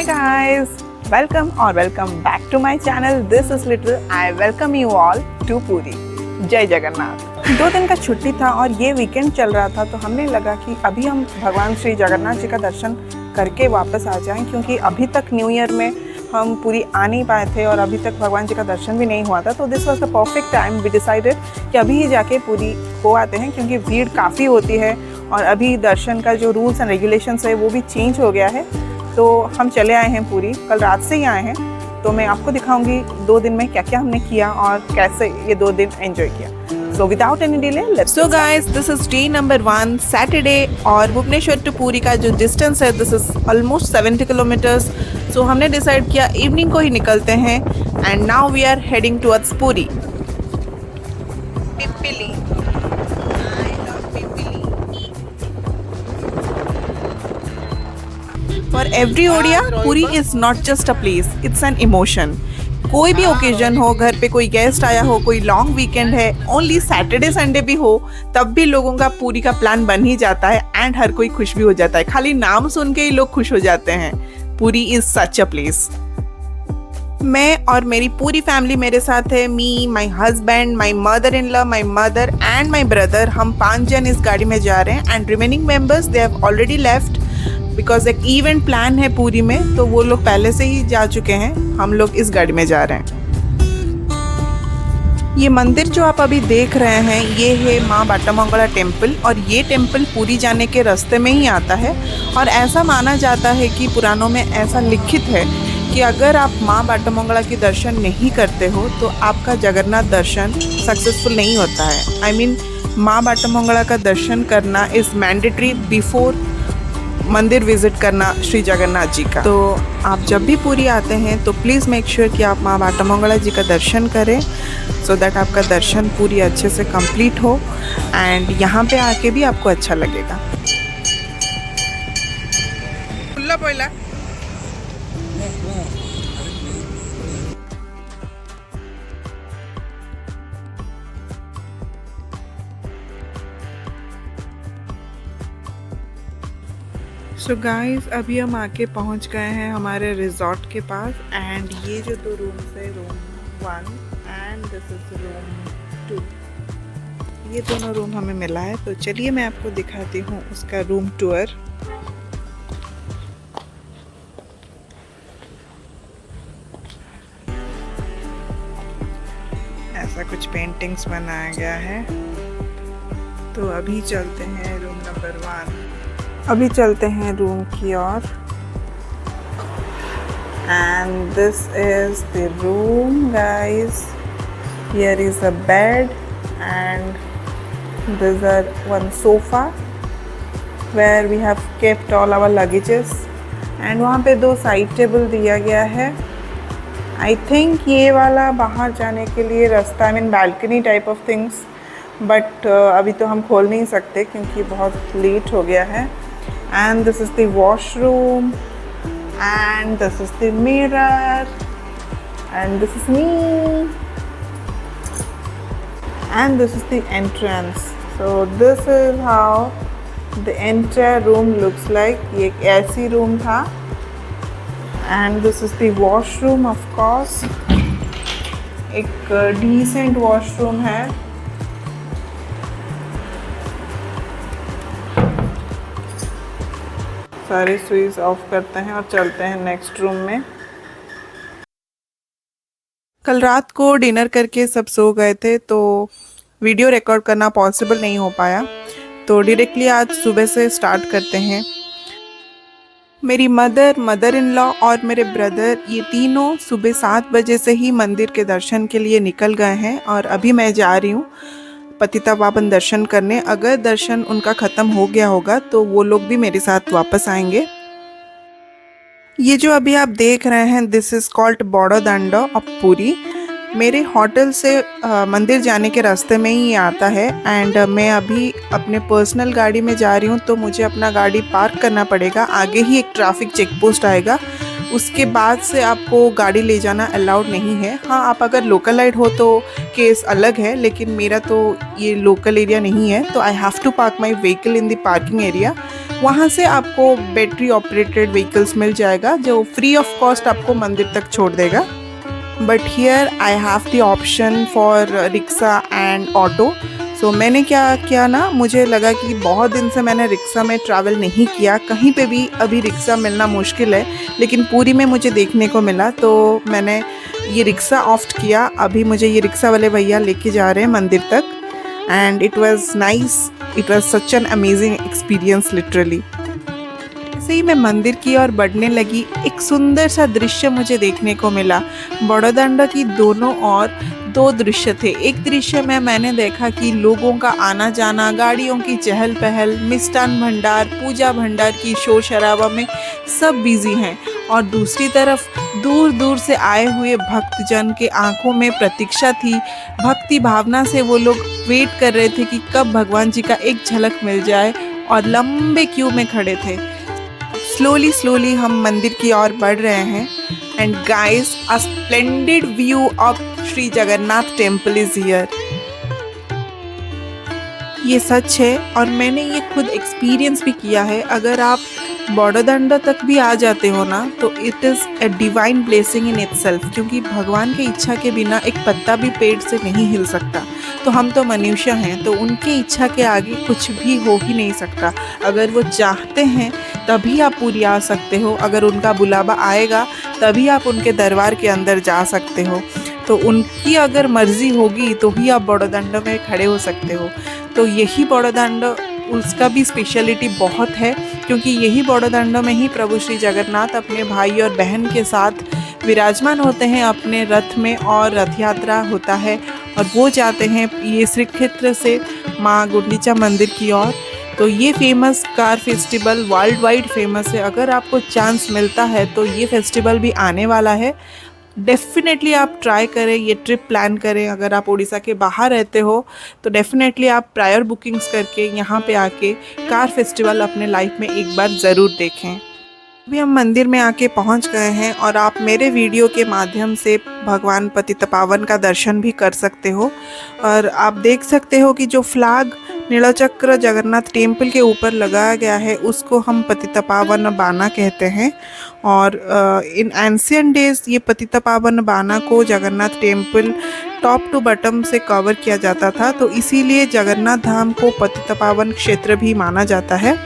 Hi guys, welcome back to my channel. This is Little. I welcome you all to पूरी। जय जगन्नाथ। 2 दिन का छुट्टी था और ये वीकेंड चल रहा था, तो हमने लगा कि अभी हम भगवान श्री जगन्नाथ जी का दर्शन करके वापस आ जाएं, क्योंकि अभी तक न्यू ईयर में हम पूरी आ नहीं पाए थे और अभी तक भगवान जी का दर्शन भी नहीं हुआ था। तो this was the perfect time. We decided कि अभी ही जाके पूरी हो आते हैं, क्योंकि भीड़ काफ़ी होती है और अभी दर्शन का जो रूल्स एंड रेगुलेशंस है वो भी चेंज हो गया है। तो हम चले आए हैं पूरी, कल रात से ही आए हैं। तो मैं आपको दिखाऊंगी 2 दिन में क्या क्या हमने किया और कैसे ये 2 दिन एंजॉय किया। So without any delay, let's go guys, this is day number 1 Saturday और भुवनेश्वर टू पूरी का जो डिस्टेंस है this is almost 70 kilometers। So हमने डिसाइड किया इवनिंग को ही निकलते हैं and now we are heading towards पूरी। पिपली, I love Pipli. For every Odia, पूरी is not just a place, it's an emotion। कोई भी ओकेजन हो, घर पे कोई गेस्ट आया हो, कोई लॉन्ग वीकेंड है, ओनली सैटरडे संडे भी हो, तब भी लोगों का पूरी का प्लान बन ही जाता है एंड हर कोई खुश भी हो जाता है। खाली नाम सुन के ही लोग खुश हो जाते हैं। पूरी इज सच अ प्लेस। मैं और मेरी पूरी फैमिली मेरे साथ है। Me, my husband, my mother in law, my mother and my brother. हम 5 जन इस गाड़ी में जा रहे हैं and remaining members they have already left because एक इवेंट प्लान है पूरी में, तो वो लोग पहले से ही जा चुके हैं। हम लोग इस गाड़ी में जा रहे हैं। ये मंदिर जो आप अभी देख रहे हैं ये है माँ बाटामंगला टेम्पल और ये टेम्पल पूरी जाने के रास्ते में ही आता है। और ऐसा माना जाता है कि पुराणों में ऐसा लिखित है कि अगर आप माँ बाटामंगला के दर्शन नहीं करते हो तो आपका जगन्नाथ दर्शन सक्सेसफुल नहीं होता है। आई मीन माँ बाटामंगला का दर्शन करना इज़ मैंडेटरी बिफोर मंदिर विजिट करना श्री जगन्नाथ जी का। तो आप जब भी पूरी आते हैं तो प्लीज़ मेक श्योर कि आप माँ बाटामंगला जी का दर्शन करें, सो दैट आपका दर्शन पूरी अच्छे से कंप्लीट हो एंड यहाँ पे आके भी आपको अच्छा लगेगा। सो गाइस, अभी हम आके पहुंच गए हैं हमारे रिजॉर्ट के पास एंड ये जो 2 रूम्स है, room 1 and this is room 2, ये दोनों रूम हमें मिला है। तो चलिए मैं आपको दिखाती हूँ उसका रूम टूर। ऐसा कुछ पेंटिंग्स बनाया गया है। तो अभी चलते हैं रूम नंबर 1। अभी चलते हैं रूम की ओर and this is the room guys. Here is a bed and this are 1 sofa where we have kept all our luggages and वहाँ पे 2 साइड टेबल दिया गया है। आई थिंक ये वाला बाहर जाने के लिए रास्ता, I mean balcony type of things, but अभी तो हम खोल नहीं सकते क्योंकि बहुत लेट हो गया है। And this is the washroom and this is the mirror and this is me and this is the entrance. So this is how the entire room looks like. ये एक ऐसी रूम था and this is the washroom of course. एक decent washroom है। सारे switch off करते हैं और चलते हैं नेक्स्ट रूम में। कल रात को डिनर करके सब सो गए थे तो वीडियो रिकॉर्ड करना पॉसिबल नहीं हो पाया, तो डायरेक्टली आज सुबह से स्टार्ट करते हैं। मेरी मदर इन लॉ और मेरे ब्रदर ये तीनों सुबह 7 बजे से ही मंदिर के दर्शन के लिए निकल गए हैं और अभी मैं जा रही हूँ पतितापावन दर्शन करने। अगर दर्शन उनका ख़त्म हो गया होगा तो वो लोग भी मेरे साथ वापस आएंगे। ये जो अभी आप देख रहे हैं दिस इज़ कॉल्ड बड़ोदंड ऑफ पूरी। मेरे होटल से मंदिर जाने के रास्ते में ही आता है एंड मैं अभी अपने पर्सनल गाड़ी में जा रही हूँ, तो मुझे अपना गाड़ी पार्क करना पड़ेगा। आगे ही एक ट्रैफिक चेक पोस्ट आएगा, उसके बाद से आपको गाड़ी ले जाना अलाउड नहीं है। हाँ, आप अगर लोकल लाइट हो तो केस अलग है, लेकिन मेरा तो ये लोकल एरिया नहीं है, तो I have to park my vehicle in the parking area वहाँ से आपको बैटरी ऑपरेटेड व्हीकल्स मिल जाएगा जो फ्री ऑफ कॉस्ट आपको मंदिर तक छोड़ देगा। But here I have the option for rickshaw and auto. सो मैंने क्या किया ना, मुझे लगा कि बहुत दिन से मैंने रिक्शा में ट्रैवल नहीं किया, कहीं पे भी अभी रिक्शा मिलना मुश्किल है, लेकिन पूरी में मुझे देखने को मिला, तो मैंने ये रिक्शा ऑप्ट किया। अभी मुझे ये रिक्शा वाले भैया लेके जा रहे हैं मंदिर तक and it was nice, it was such an amazing experience literally. ऐसे ही मैं मंदिर की ओर बढ़ने लगी, एक सुंदर सा दृश्य मुझे देखने को मिला। बड़ौदांडा की दोनों ओर दो दृश्य थे। एक दृश्य में मैंने देखा कि लोगों का आना जाना, गाड़ियों की चहल पहल, मिष्ठान भंडार, पूजा भंडार की शोर शराबा में सब बिजी हैं, और दूसरी तरफ दूर दूर से आए हुए भक्तजन के आंखों में प्रतीक्षा थी, भक्ति भावना से वो लोग वेट कर रहे थे कि कब भगवान जी का एक झलक मिल जाए, और लंबे क्यू में खड़े थे। स्लोली हम मंदिर की ओर बढ़ रहे हैं and guys, a splendid view of Shri Jagannath temple is here. ये सच है और मैंने ये खुद एक्सपीरियंस भी किया है। अगर आप बड़ौदांडा तक भी आ जाते हो ना, तो it is a divine blessing in itself, क्योंकि भगवान की इच्छा के बिना एक पत्ता भी पेड़ से नहीं हिल सकता। तो हम तो मनुष्य हैं, तो उनकी इच्छा के आगे कुछ भी हो ही नहीं सकता। अगर वो चाहते हैं तभी आप पूरी आ सकते हो, अगर उनका बुलावा आएगा तभी आप उनके दरबार के अंदर जा सकते हो। तो उनकी अगर मर्ज़ी होगी तो ही आप बड़ौदांडा में खड़े हो सकते हो। तो यही बड़ौदांडा, उसका भी स्पेशलिटी बहुत है, क्योंकि यही बड़ौदांडा में ही प्रभु श्री जगन्नाथ अपने भाई और बहन के साथ विराजमान होते हैं अपने रथ में, और रथ यात्रा होता है और वो जाते हैं ये श्री क्षेत्र से माँ गुंडीचा मंदिर की ओर। तो ये famous car festival world wide famous है। अगर आपको चांस मिलता है तो ये फेस्टिवल भी आने वाला है, डेफिनेटली आप ट्राई करें, ये ट्रिप प्लान करें। अगर आप उड़ीसा के बाहर रहते हो तो डेफिनेटली आप प्रायर बुकिंग्स करके यहाँ पे आके कार फेस्टिवल अपने लाइफ में एक बार ज़रूर देखें। अभी हम मंदिर में आके पहुँच गए हैं और आप मेरे वीडियो के माध्यम से भगवान पतितपावन का दर्शन भी कर सकते हो। और आप देख सकते हो कि जो फ्लैग नीलाचक्र जगन्नाथ टेम्पल के ऊपर लगाया गया है उसको हम पतितपावन बाना कहते हैं। और इन एंशियंट डेज ये पतितपावन बाना को Jagannath temple top to bottom से कवर किया जाता था, तो इसीलिए जगन्नाथ धाम को पतितपावन क्षेत्र भी माना जाता है।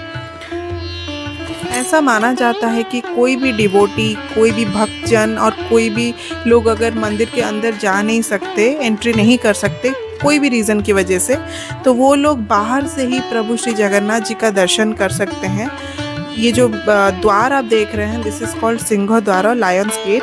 ऐसा माना जाता है कि कोई भी डिवोटी, कोई भी भक्तजन और कोई भी लोग अगर मंदिर के अंदर जा नहीं सकते, एंट्री नहीं कर सकते कोई भी रीज़न की वजह से, तो वो लोग बाहर से ही प्रभु श्री जगन्नाथ जी का दर्शन कर सकते हैं। ये जो द्वार आप देख रहे हैं, दिस इज़ कॉल्ड सिंह द्वार और लायंस गेट।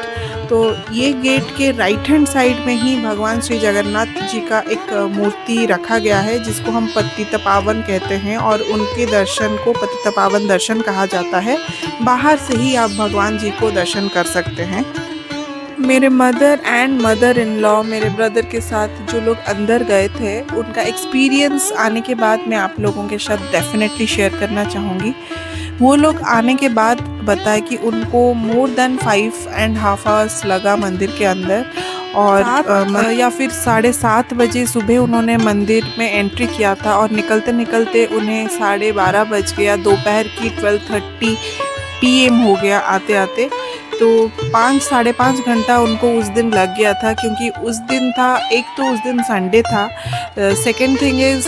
तो ये गेट के राइट हैंड साइड में ही भगवान श्री जगन्नाथ जी का एक मूर्ति रखा गया है, जिसको हम पतितपावन कहते हैं, और उनके दर्शन को पतितपावन दर्शन कहा जाता है। बाहर से ही आप भगवान जी को दर्शन कर सकते हैं। मेरे मदर इन लॉ, मेरे ब्रदर के साथ जो लोग अंदर गए थे, उनका एक्सपीरियंस आने के बाद मैं आप लोगों के साथ डेफिनेटली शेयर करना चाहूँगी। वो लोग आने के बाद बताए कि उनको मोर देन 5.5 आवर्स लगा मंदिर के अंदर, और या फिर 7:30 बजे सुबह उन्होंने मंदिर में एंट्री किया था, और निकलते निकलते उन्हें 12:30 बज गया। दोपहर की 12:30 PM हो गया आते आते। तो 5-5.5 घंटा उनको उस दिन लग गया था, क्योंकि उस दिन था, एक तो उस दिन संडे था, second thing is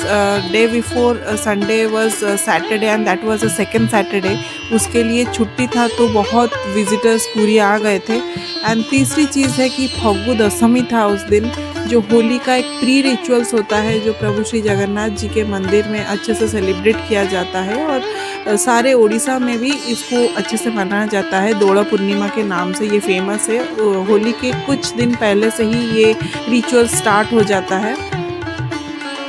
day before Sunday was Saturday and that was a second Saturday, उसके लिए छुट्टी था, तो बहुत विजिटर्स पूरी आ गए थे। एंड तीसरी चीज़ है कि फग्गू दशमी था उस दिन, जो होली का एक प्री रिचुअल्स होता है, जो प्रभु श्री जगन्नाथ जी के मंदिर में अच्छे से सेलिब्रेट किया जाता है, और सारे उड़ीसा में भी इसको अच्छे से मनाया जाता है। दोड़ा पूर्णिमा के नाम से ये फेमस है। होली के कुछ दिन पहले से ही ये रिचुअल स्टार्ट हो जाता है।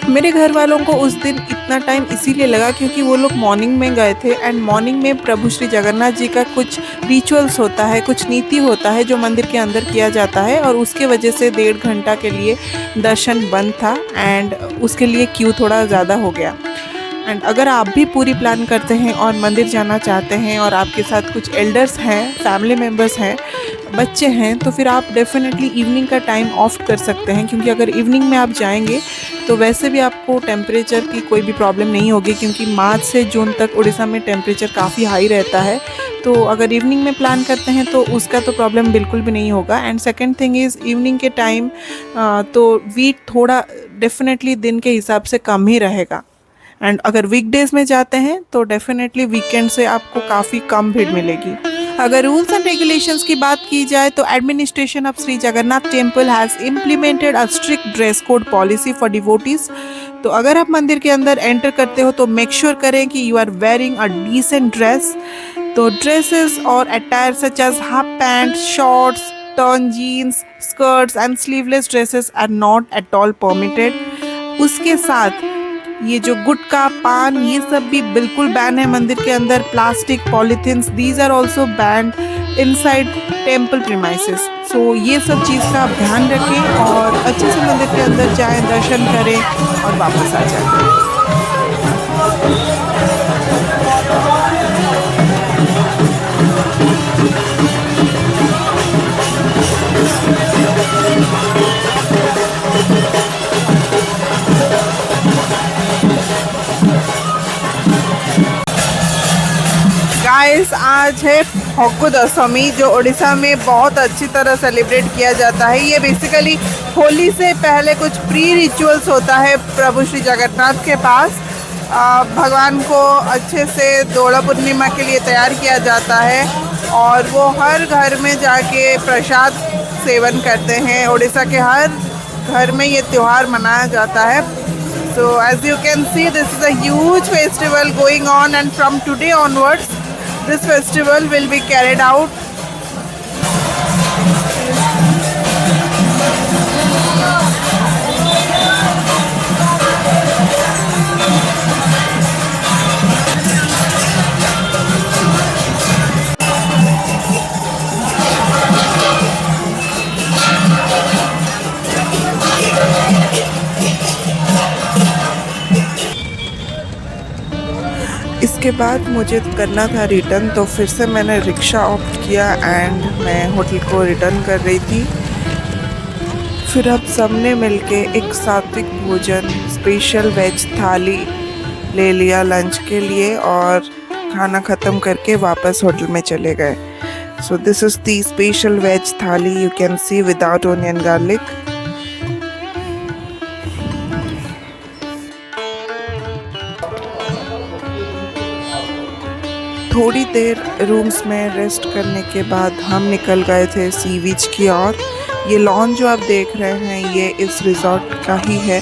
मेरे घर वालों को उस दिन इतना टाइम इसीलिए लगा क्योंकि वो लोग मॉर्निंग में गए थे, एंड मॉर्निंग में प्रभु श्री जगन्नाथ जी का कुछ रिचुअल्स होता है, कुछ नीति होता है जो मंदिर के अंदर किया जाता है, और उसके वजह से 1.5 घंटा के लिए दर्शन बंद था, एंड उसके लिए क्यू थोड़ा ज़्यादा हो गया। एंड अगर आप भी पूरी प्लान करते हैं और मंदिर जाना चाहते हैं, और आपके साथ कुछ एल्डर्स हैं, फैमिली मेम्बर्स हैं, बच्चे हैं तो फिर आप डेफिनेटली इवनिंग का टाइम ऑफ कर सकते हैं, क्योंकि अगर इवनिंग में आप जाएंगे तो वैसे भी आपको टेम्परेचर की कोई भी प्रॉब्लम नहीं होगी, क्योंकि मार्च से जून तक उड़ीसा में टेम्परेचर काफ़ी हाई रहता है। तो अगर इवनिंग में प्लान करते हैं तो उसका तो प्रॉब्लम बिल्कुल भी नहीं होगा। And second thing is evening के टाइम तो वीट थोड़ा डेफिनेटली दिन के हिसाब से कम ही रहेगा। एंड अगर वीकडेज में जाते हैं तो डेफिनेटली वीकेंड से आपको काफ़ी कम भीड़ मिलेगी। अगर रूल्स एंड रेगुलेशंस की बात की जाए तो administration of Shri Jagannath temple has implemented a strict dress code policy for devotees. तो अगर आप मंदिर के अंदर एंटर करते हो तो मेक श्योर करें कि you are wearing a decent dress. तो ड्रेसेस और attire such as half pant, shorts, torn jeans, skirts and sleeveless dresses are not at all permitted. उसके साथ ये जो गुटखा, पान, ये सब भी बिल्कुल बैन है मंदिर के अंदर। Plastic, polythenes, these are also banned inside temple premises. So ये सब चीज़ का आप ध्यान रखें और अच्छे से मंदिर के अंदर जाएं, दर्शन करें और वापस आ जाएं। गाइस, आज है फगु दशमी, जो उड़ीसा में बहुत अच्छी तरह सेलिब्रेट किया जाता है। ये बेसिकली होली से पहले कुछ प्री रिचुअल्स होता है प्रभु श्री जगन्नाथ के पास। भगवान को अच्छे से दोड़ा पूर्णिमा के लिए तैयार किया जाता है और वो हर घर में जाके प्रसाद सेवन करते हैं। उड़ीसा के हर घर में ये त्यौहार मनाया जाता है। So as you can see, this is a huge festival going on, and from today onwards this festival will be carried out. इसके बाद मुझे करना था रिटर्न, तो फिर से मैंने रिक्शा ऑप्ट किया एंड मैं होटल को रिटर्न कर रही थी। फिर अब सबने मिलके एक सात्विक भोजन, स्पेशल वेज थाली ले लिया लंच के लिए और खाना ख़त्म करके वापस होटल में चले गए। So this is the special veg thali, you can see without onion garlic. थोड़ी देर रूम्स में रेस्ट करने के बाद हम निकल गए थे सी बीच की ओर। ये लॉन जो आप देख रहे हैं ये इस रिजॉर्ट का ही है।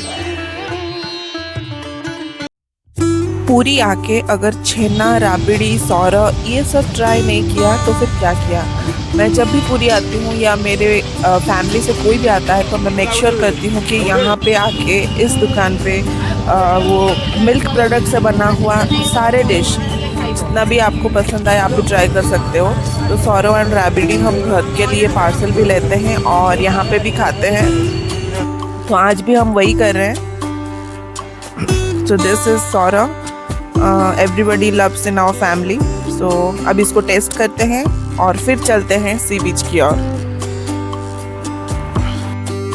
पूरी आके अगर छेना, राबड़ी, सौरा ये सब ट्राई नहीं किया तो फिर क्या किया। मैं जब भी पूरी आती हूँ या मेरे फैमिली से कोई भी आता है तो मैं मेक श्योर करती हूँ कि यहाँ पे आके इस दुकान पे वो मिल्क प्रोडक्ट से बना हुआ सारे डिश जितना भी आपको पसंद आए आप भी ट्राई कर सकते हो। तो सौरो एंड राबड़ी हम घर के लिए पार्सल भी लेते हैं और यहाँ पे भी खाते हैं, तो आज भी हम वही कर रहे हैं। सो दिस इज सौरो, everybody loves in our family. So अब इसको टेस्ट करते हैं और फिर चलते हैं सी बीच की ओर।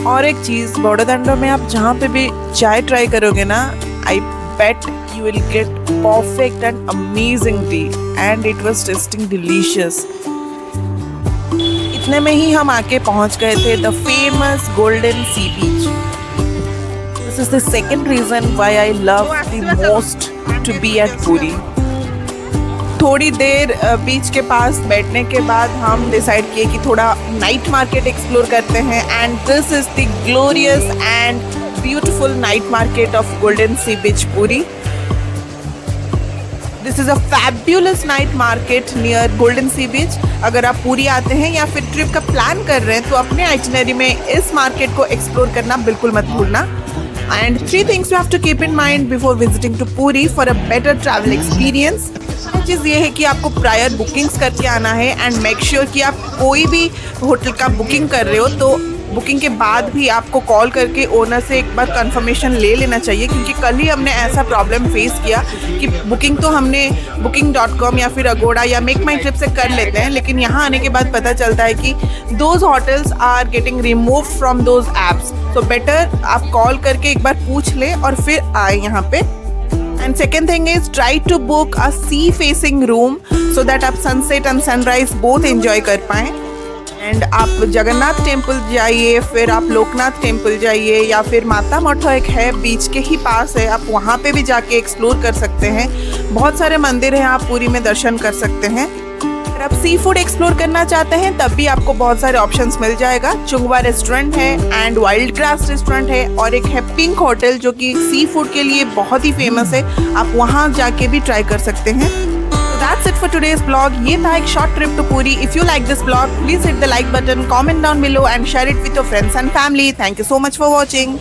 और एक चीज़, बड़ौदा में आप जहाँ पे भी चाय ट्राई करोगे ना, आई बेट you will get perfect and amazing tea, and it was tasting delicious. इतने में ही हम आके पहुंच गए थे the famous Golden Sea Beach. This is the second reason why I love the most to be at Puri. थोड़ी देर बीच के पास बैठने के बाद हम डिसाइड किए कि थोड़ा नाइट मार्केट एक्सप्लोर करते हैं, and this is the glorious and beautiful night market of golden sea beach Puri. This is a fabulous night market near golden sea beach. अगर आप पूरी आते हैं या फिर ट्रिप का प्लान कर रहे हैं तो अपने आइटिनरी में इस मार्केट को एक्सप्लोर करना बिल्कुल मत भूलना। And 3 things you have to keep in mind before visiting to Puri for a better travel experience. चीज़ ये है कि आपको प्रायर बुकिंग्स करके आना है, एंड मेक श्योर कि आप कोई भी होटल का बुकिंग कर रहे हो तो बुकिंग के बाद भी आपको कॉल करके ओनर से एक बार कंफर्मेशन ले लेना चाहिए, क्योंकि कल ही हमने ऐसा प्रॉब्लम फेस किया कि बुकिंग तो हमने booking.com या फिर अगोड़ा या मेक माई ट्रिप से कर लेते हैं, लेकिन यहाँ आने के बाद पता चलता है कि those hotels are getting remove from those apps. So better आप कॉल करके एक बार पूछ लें और फिर आए यहाँ पे। And second thing is try to book a sea facing room so that आप sunset and sunrise both enjoy कर पाएँ। एंड आप जगन्नाथ टेम्पल जाइए, फिर आप लोकनाथ टेम्पल जाइए, या फिर माता मठो एक है बीच के ही पास है, आप वहाँ पे भी जाके एक्सप्लोर कर सकते हैं। बहुत सारे मंदिर हैं, आप पुरी में दर्शन कर सकते हैं। अगर आप सी फूड एक्सप्लोर करना चाहते हैं तब भी आपको बहुत सारे ऑप्शंस मिल जाएगा। चुंगवा रेस्टोरेंट है एंड वाइल्ड क्राफ्ट रेस्टोरेंट है, और एक है पिंक होटल जो कि सी फूड के लिए बहुत ही फेमस है, आप वहाँ जाके भी ट्राई कर सकते हैं। That's it for today's vlog. ये था एक short trip to Puri. If you like this vlog, please hit the like button, comment down below and share it with your friends and family. Thank you so much for watching.